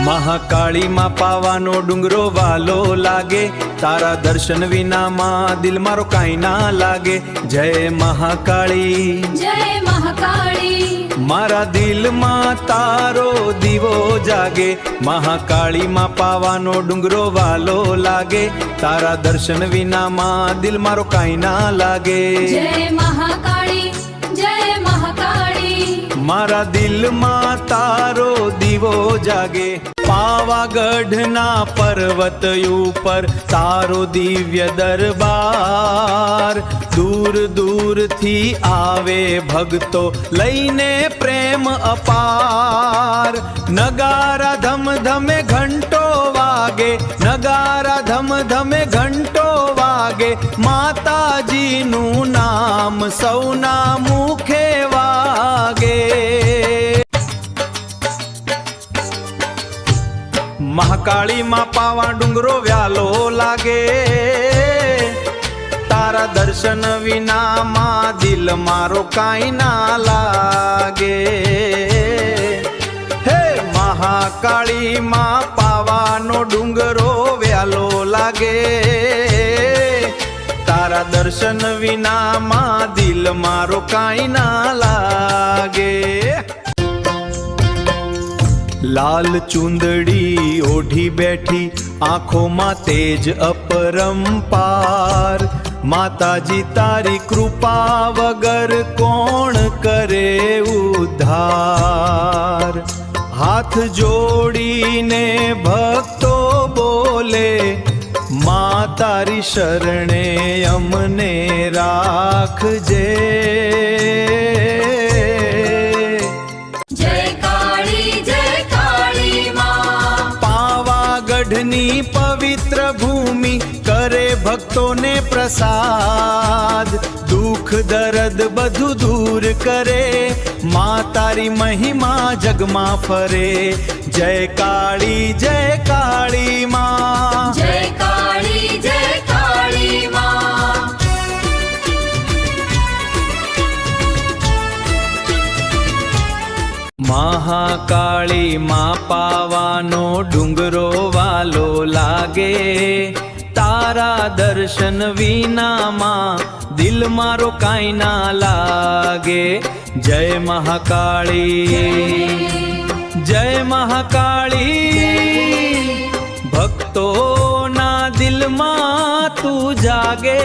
महाकाली मां पावानो डुंगरो वालो लागे, तारा दर्शन विना मां दिल मारो काई ना लागे। जय महाकाली जय महाकाली, मारा दिल मां तारो दीवो जागे। महाकाली मां पावानो डुंगरो वालो लागे, तारा दर्शन विना मां दिल मारो काई ना लागे। जय महाकाली जय महाकाली, मारा दिल मां तारो दीवो जागे। पावागढ़ ना पर्वत ऊपर तारो दिव्य दरबार, दूर दूर थी आवे भक्तो लईने प्रेम अपार। नगारा धम धमे घंटो वागे, नगारा धम धमे घंटो वागे, माताजी नु नाम सौना मुखे वागे। महाकाली मां पावा डुंगरो व्यालो लागे, तारा दर्शन विना मां दिल मारो काई ना लागे। हे महाकाली मां पावानो डुंगरो व्यालो लागे, तारा दर्शन विना मां दिल मारो काई ना लागे। लाल चुंदड़ी ओढ़ी बैठी आंखों मां तेज अपरंपार, माताजी तारी कृपा वगर कौन करे उद्धार। हाथ जोड़ीने भक्तो बोले, मां तारी शरणे अमने राखजे। पावागढ़नी पवित्र भूमि करे भक्तों ने प्रसाद, दुख दर्द बधु दूर करे, मां तारी महिमा जगमा फरे। जय काली मां, जय काली मां। महाकाली मां पावानो डुंगरो वालो लागे, तारा दर्शन विना मां दिल मारो काई ना लागे। जय महाकाली जय महाकाली, भक्तों ना दिल मां तू जागे।